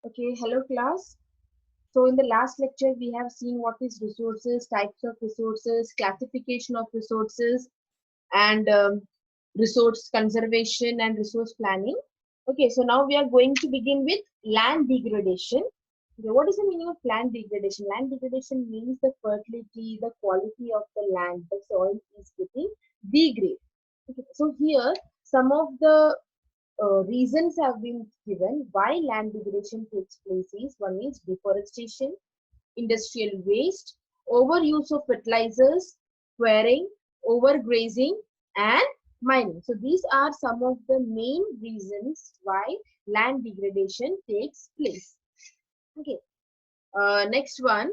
Okay, hello class. So in the last lecture, we have seen what is resources, types of resources, classification of resources, and resource conservation and resource planning. Okay, so now we are going to begin with land degradation. Okay, what is the meaning of land degradation? Land degradation means the fertility, the quality of the land, the soil is getting degraded. Okay, so here some of the reasons have been given why land degradation takes place is one is deforestation, industrial waste, overuse of fertilizers, quarrying, overgrazing, and mining. So these are some of the main reasons why land degradation takes place. Okay. Next one,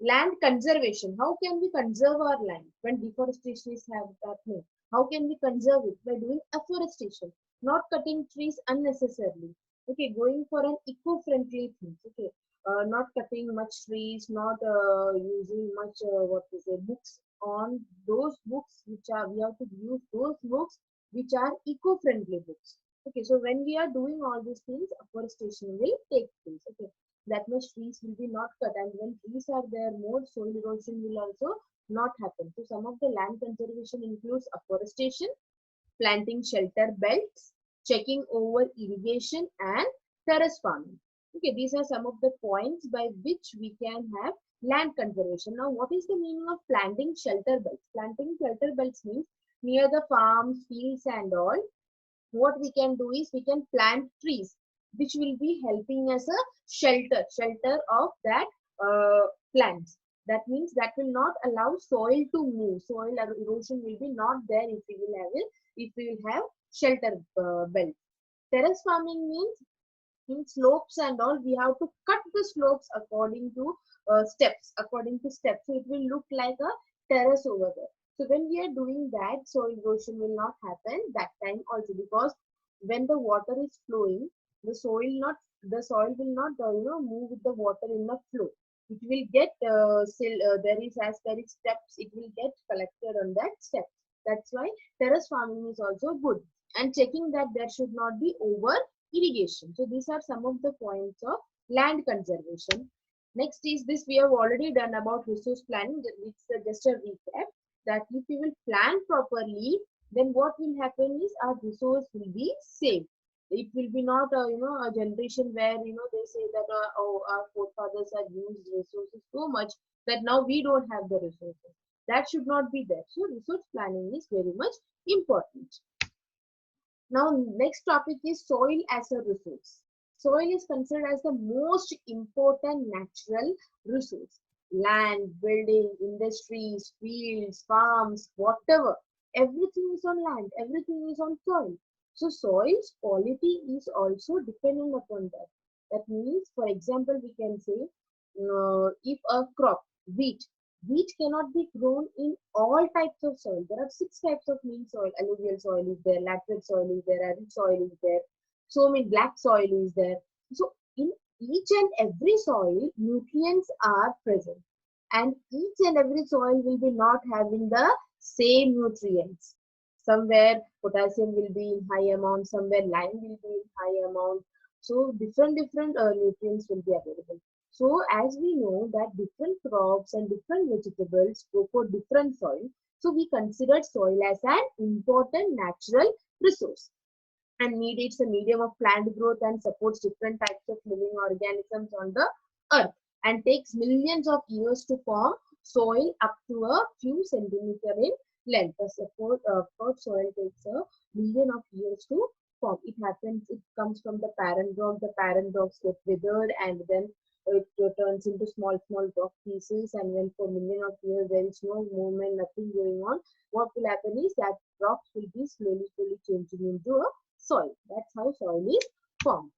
land conservation. How can we conserve our land when deforestation is happening? How can we conserve it? By doing afforestation, not cutting trees unnecessarily. Okay, going for an eco-friendly things. Okay, not cutting much trees, not using much what we say books on those books which are we have to use those books which are eco-friendly books. Okay, so when we are doing all these things, afforestation will take place. Okay, that much trees will be not cut, and when trees are there, more soil erosion will also not happen. So some of the land conservation includes afforestation, planting shelter belts, checking over irrigation, and terrace farming. Okay, these are some of the points by which we can have land conservation. Now, what is the meaning of planting shelter belts? Planting shelter belts means near the farms, fields, and all, what we can do is we can plant trees which will be helping as a shelter of that plants. That means that will not allow soil to move, soil erosion will be not there if we will have it, if we will have shelter belt. Terrace farming means in slopes and all we have to cut the slopes according to steps, so it will look like a terrace over there. So when we are doing that, soil erosion will not happen that time also, because when the water is flowing, the soil will not move with the water in the flow. It will get still there is as there is steps, it will get collected on that step. That's why terrace farming is also good, and checking that there should not be over irrigation. So these are some of the points of land conservation. Next is this we have already done about resource planning. It's just a recap that if we will plan properly, then what will happen is our resource will be saved. It will be not a generation where they say that oh, our forefathers had used resources so much that now we don't have the resources. That should not be there. So resource planning is very much important. Now, next topic is soil as a resource. Soil is considered as the most important natural resource. Land, building, industries, fields, farms, whatever. Everything is on land, everything is on soil. So, soil's quality is also dependent upon that. That means, for example, we can say if a crop, wheat, wheat cannot be grown in all types of soil. There are 6 types of mean soil. Alluvial soil is there, laterite soil is there, arid soil is there. So mean black soil is there. So in each and every soil, nutrients are present. And each and every soil will be not having the same nutrients. Somewhere potassium will be in high amount, somewhere lime will be in high amount. So different nutrients will be available. So as we know that different crops and different vegetables go for different soil, so we consider soil as an important natural resource, and mediates a medium of plant growth and supports different types of living organisms on the earth, and takes millions of years to form soil up to a few centimeters in length. The support of soil takes a million of years to form. It happens, it comes from the parent rock. The parent rocks get withered and then it turns into small rock pieces, and when for million of years there is no movement, nothing going on, what will happen is that rocks will be slowly changing into a soil. That's how soil is formed.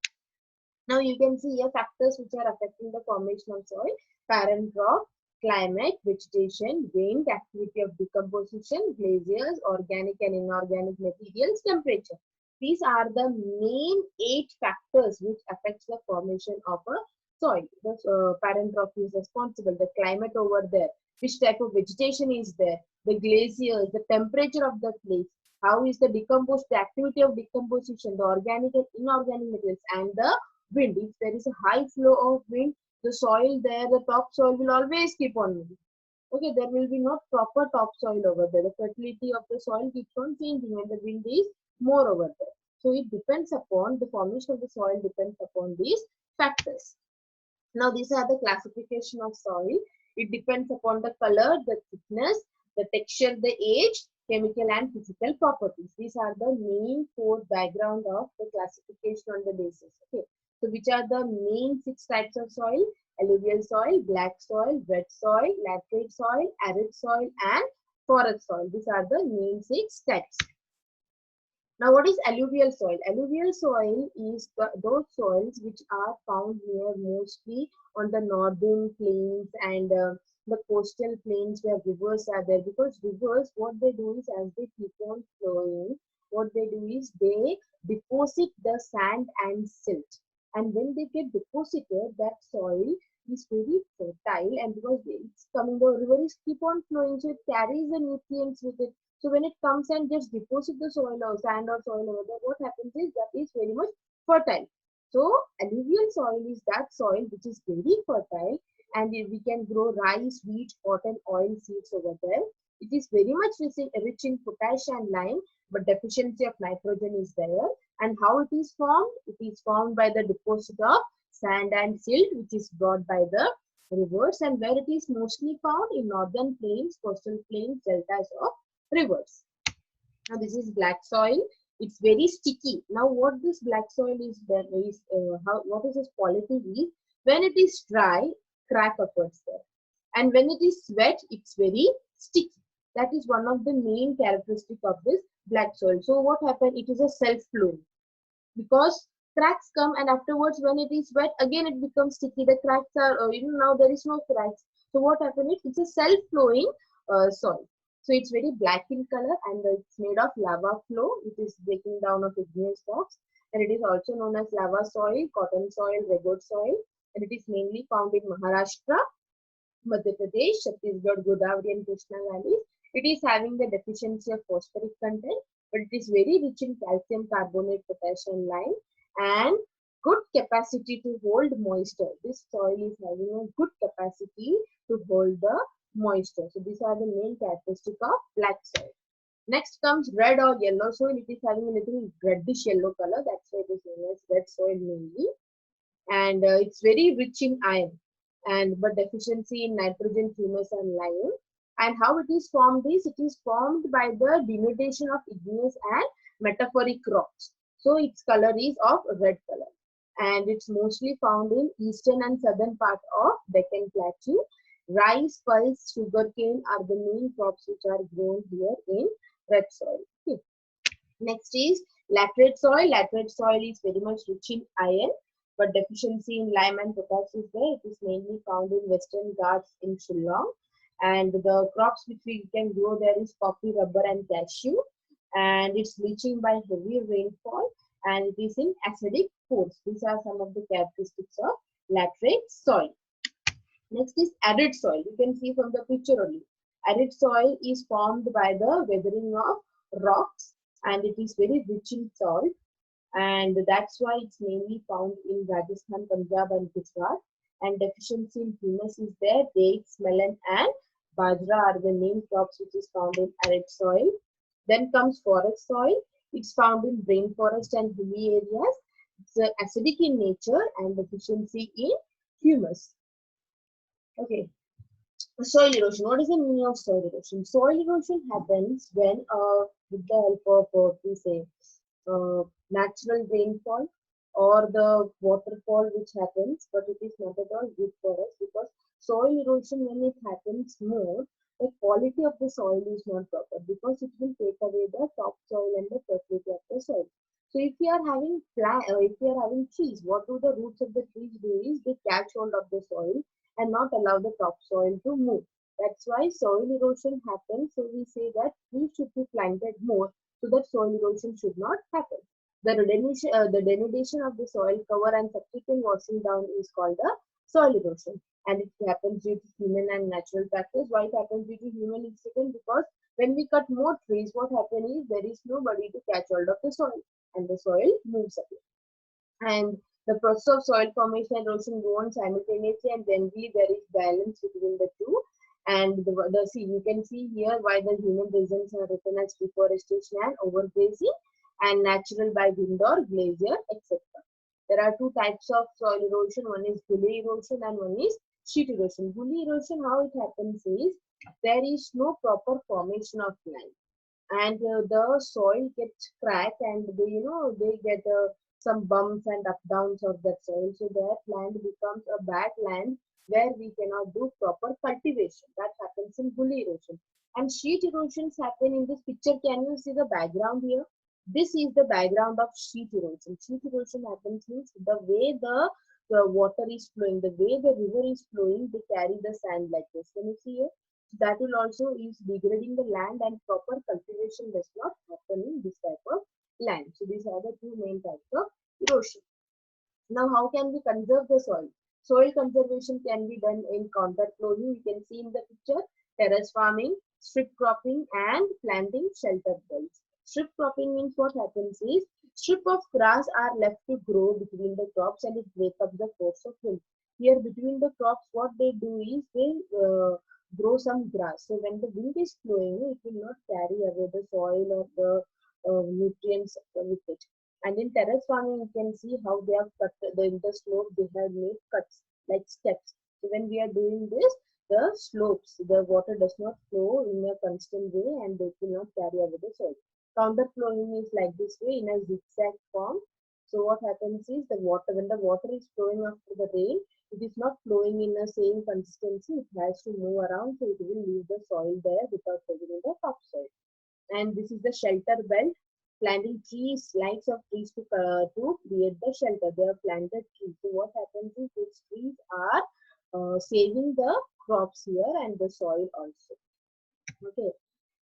Now you can see here factors which are affecting the formation of soil: parent rock, climate, vegetation, wind, activity of decomposition, glaciers, organic and inorganic materials, temperature. These are the main 8 factors which affects the formation of a soil. The parent rock is responsible, the climate over there, which type of vegetation is there, the glaciers, the temperature of the place, how is the activity of decomposition, the organic and inorganic materials, and the wind. If there is a high flow of wind, the soil there, the topsoil will always keep on moving. Okay, there will be no proper topsoil over there. The fertility of the soil keeps on changing when the wind is more over there. So it depends upon the formation of the soil, depends upon these factors. Now these are the classification of soil. It depends upon the color, the thickness, the texture, the age, chemical and physical properties. These are the main four background of the classification on the basis. Okay. So which are the main 6 types of soil? Alluvial soil, black soil, wet soil, laterite soil, arid soil and forest soil. These are the main 6 types. Now, what is alluvial soil? Alluvial soil is those soils which are found near mostly on the northern plains and the coastal plains where rivers are there. Because rivers, what they do is as they keep on flowing, what they do is they deposit the sand and silt. And when they get deposited, that soil is very fertile, and because it's coming, the river is keep on flowing, so it carries the nutrients with it. So when it comes and just deposit the soil or sand or soil over there, what happens is that is very much fertile. So alluvial soil is that soil which is very fertile, and we can grow rice, wheat, cotton, oil seeds over there. It is very much rich in potash and lime, but deficiency of nitrogen is there. And how it is formed? It is formed by the deposit of sand and silt, which is brought by the rivers, and where it is mostly found in northern plains, coastal plains, deltas of rivers. Now this is black soil. It's very sticky. Now what this black soil is, there is what is its quality is, when it is dry, crack occurs there, and when it is wet, it's very sticky. That is one of the main characteristic of this black soil. So what happened? It is a self-flowing, because cracks come, and afterwards when it is wet, again it becomes sticky. The cracks are now there is no cracks. So what happened is it's a self-flowing soil. So it's very black in color, and it's made of lava flow, which is breaking down of igneous rocks. And it is also known as lava soil, cotton soil, redwood soil, and it is mainly found in Maharashtra, Madhya Pradesh, Chhattisgarh, Godavari and Krishna valleys. It is having the deficiency of phosphoric content, but it is very rich in calcium carbonate, potassium, lime, and good capacity to hold moisture. This soil is having a good capacity to hold the moisture. So these are the main characteristics of black soil. Next comes red or yellow soil. It is having a little reddish yellow color. That's why it is known as red soil mainly. And it's very rich in iron, and but deficiency in nitrogen, humus and lime. And how it is formed is, it is formed by the denudation of igneous and metamorphic rocks. So its color is of red color, and it's mostly found in eastern and southern part of Deccan Plateau. Rice, pulse, sugarcane are the main crops which are grown here in red soil. Okay. Next is laterite soil. Laterite soil is very much rich in iron, but deficiency in lime and potash is there. It is mainly found in Western Ghats in Shillong. And the crops which we can grow there is coffee, rubber, and cashew. And it's leaching by heavy rainfall, and it is in acidic pores. These are some of the characteristics of laterite soil. Next is arid soil. You can see from the picture only. Arid soil is formed by the weathering of rocks, and it is very rich in salt, and that's why it's mainly found in Rajasthan, Punjab and Gujarat. And deficiency in humus is there. Dates, melon and bajra are the main crops which is found in arid soil. Then comes forest soil. It's found in rainforest and hilly areas. It's acidic in nature and deficiency in humus. Okay. Soil erosion. What is the meaning of soil erosion? Soil erosion happens when, with the help of, we say, natural rainfall or the waterfall which happens, but it is not at all good for us, because soil erosion, when it happens more, the quality of the soil is not proper, because it will take away the topsoil and the fertility of the soil. So if you are having if you are having trees, what do the roots of the trees do is they catch hold of the soil and not allow the topsoil to move. That's why soil erosion happens. So we say that trees should be planted more, so that soil erosion should not happen. The denudation of the soil cover and subsequent washing down is called the soil erosion, and it happens due to human and natural factors. Why it happens due to human incident? Because when we cut more trees, what happens is there is nobody to catch hold of the soil, and the soil moves away. And The process of soil formation and erosion go on simultaneously, and generally there is balance between the two. And see, you can see here why the human reasons are written as deforestation and overgrazing, and natural by wind or glacier, etc. There are two types of soil erosion. One is gully erosion and one is sheet erosion. Gully erosion, how it happens is there is no proper formation of land, and the soil gets cracked, and they get some bumps and up downs of that soil, so that land becomes a bad land where we cannot do proper cultivation. That happens in gully erosion. And sheet erosions happen in this picture. Can you see the background here? This is the background of sheet erosion. Sheet erosion happens means the way the water is flowing, the way the river is flowing, they carry the sand like this. Can you see here? That will also is degrading the land, and proper cultivation does not happen in this type of land. So these are the two main types of erosion. Now, how can we conserve the soil? Soil conservation can be done in contour clothing. You can see in the picture, terrace farming, strip cropping, and planting shelter belts. Strip cropping means what happens is strip of grass are left to grow between the crops, and it breaks up the force of wind. Here between the crops, what they do is they grow some grass. So when the wind is blowing, it will not carry away the soil or the nutrients with it. And in terrace farming, you can see how they have cut in the slope, they have made cuts like steps. So when we are doing this, the slopes, the water does not flow in a constant way, and they will not carry away the soil. Counter flowing is like this way in a zigzag form. So what happens is the water, when the water is flowing after the rain, it is not flowing in the same consistency. It has to move around, so it will leave the soil there without taking in the topsoil. And this is the shelter belt. Planting trees, lines of trees to create the shelter. They have planted trees. So what happens is these trees are saving the crops here and the soil also. Okay.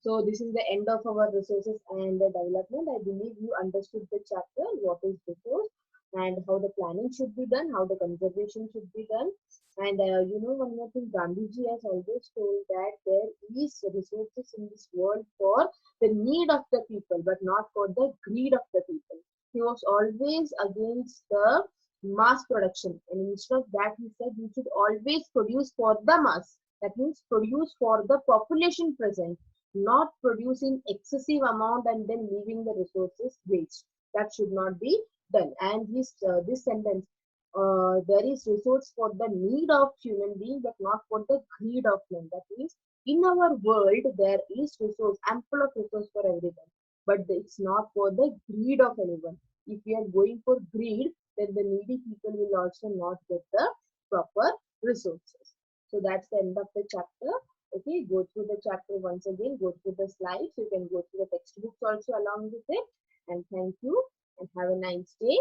So this is the end of our resources and the development. I believe you understood the chapter, what is resource and how the planning should be done, how the conservation should be done. And one more thing, Gandhiji has always told that there is resources in this world for the need of the people, but not for the greed of the people. He was always against the mass production, and instead of that, he said we should always produce for the mass. That means produce for the population present, not producing excessive amount and then leaving the resources waste. That should not be done. And this sentence, there is resource for the need of human being, but not for the greed of men. That means in our world there is resource, ample of resource for everyone, but it's not for the greed of anyone. If we are going for greed, then the needy people will also not get the proper resources. So that's the end of the chapter. Okay, go through the chapter once again, go through the slides. You can go through the textbooks also along with it. And thank you and have a nice day.